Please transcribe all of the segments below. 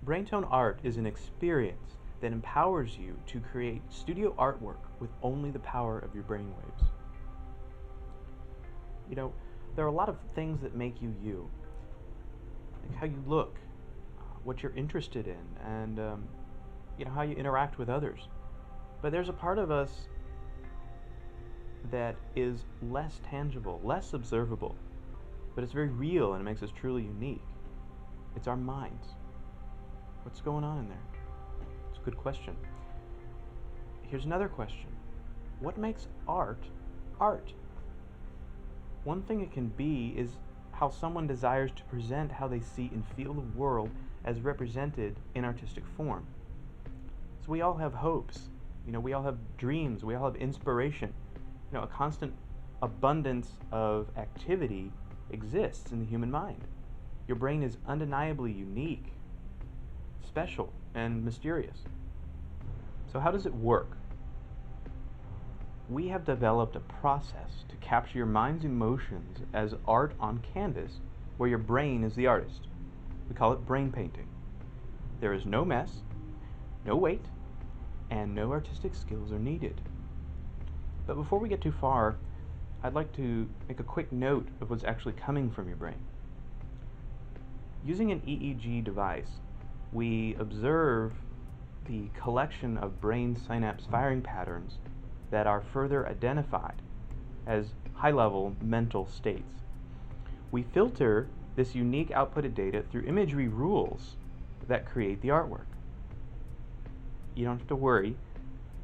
Braintone Art is an experience that empowers you to create studio artwork with only the power of your brainwaves. You know, there are a lot of things that make you you, like how you look, what you're interested in, and how you interact with others. But there's a part of us that is less tangible, less observable, but it's very real and it makes us truly unique. It's our minds. What's going on in there? It's a good question. Here's another question. What makes art art? One thing it can be is how someone desires to present how they see and feel the world as represented in artistic form. So we all have hopes, we all have dreams, we all have inspiration. A constant abundance of activity exists in the human mind. Your brain is undeniably unique, special, and mysterious. So how does it work? We have developed a process to capture your mind's emotions as art on canvas, where your brain is the artist. We call it brain painting. There is no mess, no weight, and no artistic skills are needed. But before we get too far, I'd like to make a quick note of what's actually coming from your brain. Using an EEG device, we observe the collection of brain synapse firing patterns that are further identified as high-level mental states. We filter this unique outputted data through imagery rules that create the artwork. You don't have to worry.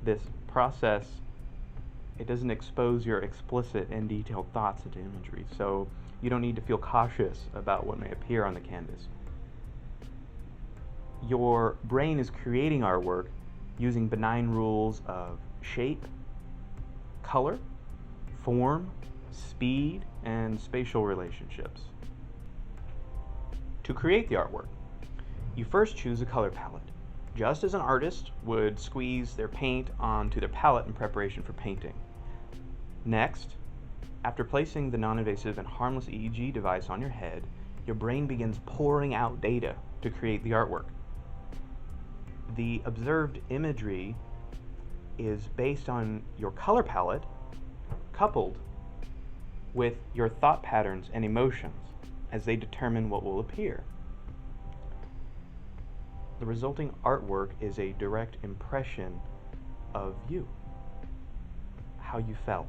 This process, it doesn't expose your explicit and detailed thoughts into imagery, so you don't need to feel cautious about what may appear on the canvas. Your brain is creating artwork using benign rules of shape, color, form, speed, and spatial relationships. To create the artwork, you first choose a color palette, just as an artist would squeeze their paint onto their palette in preparation for painting. Next, after placing the non-invasive and harmless EEG device on your head, your brain begins pouring out data to create the artwork. The observed imagery is based on your color palette coupled with your thought patterns and emotions as they determine what will appear. The resulting artwork is a direct impression of you, how you felt,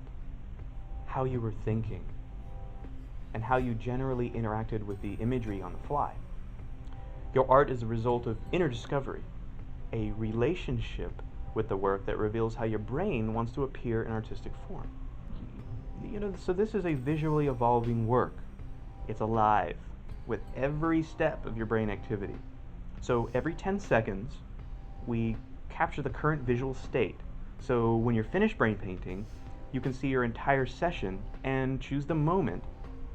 how you were thinking, and how you generally interacted with the imagery on the fly. Your art is a result of inner discovery, a relationship with the work that reveals how your brain wants to appear in artistic form. So this is a visually evolving work. It's alive with every step of your brain activity. So every 10 seconds, we capture the current visual state. So when you're finished brain painting, you can see your entire session and choose the moment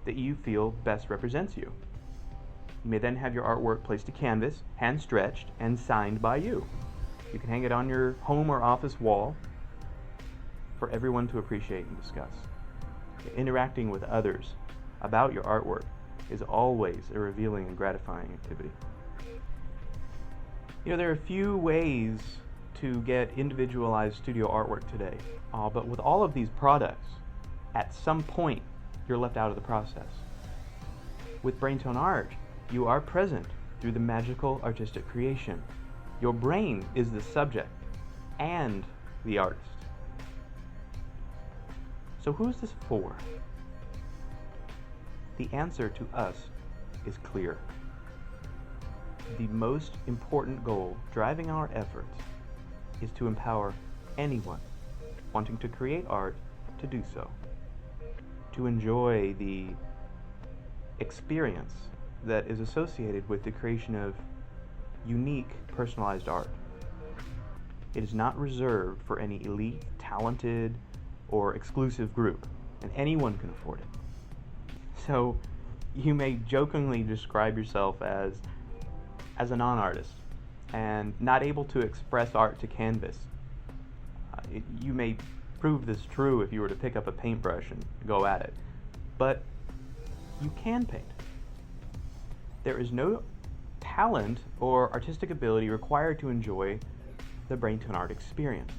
that you feel best represents you. You may then have your artwork placed to canvas, hand stretched, and signed by you. You can hang it on your home or office wall for everyone to appreciate and discuss. Interacting with others about your artwork is always a revealing and gratifying activity. There are a few ways to get individualized studio artwork today, but with all of these products, at some point, you're left out of the process. With Braintone Art, you are present through the magical artistic creation. Your brain is the subject and the artist. So who's this for? The answer to us is clear. The most important goal driving our efforts is to empower anyone wanting to create art to do so, to enjoy the experience that is associated with the creation of unique, personalized art. It is not reserved for any elite, talented, or exclusive group, and anyone can afford it. So you may jokingly describe yourself as a non-artist and not able to express art to canvas. You may prove this true if you were to pick up a paintbrush and go at it, but you can paint. There is no talent or artistic ability required to enjoy the Braintone Art experience.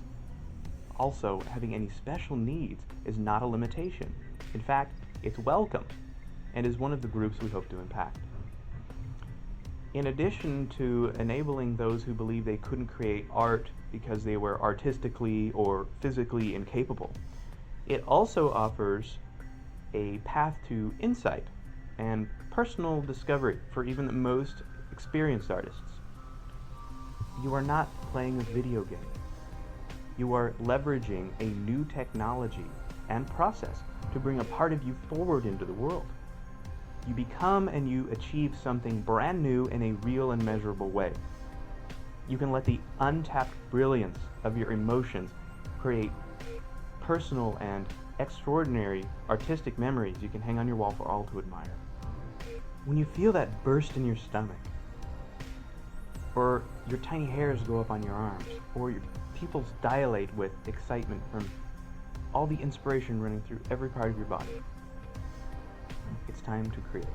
Also, having any special needs is not a limitation. In fact, it's welcome and is one of the groups we hope to impact. In addition to enabling those who believe they couldn't create art because they were artistically or physically incapable, it also offers a path to insight and personal discovery for even the most experienced artists. You are not playing a video game. You are leveraging a new technology and process to bring a part of you forward into the world. You become and you achieve something brand new in a real and measurable way. You can let the untapped brilliance of your emotions create personal and extraordinary artistic memories you can hang on your wall for all to admire. When you feel that burst in your stomach, or your tiny hairs go up on your arms, or your pupils dilate with excitement from all the inspiration running through every part of your body, it's time to create.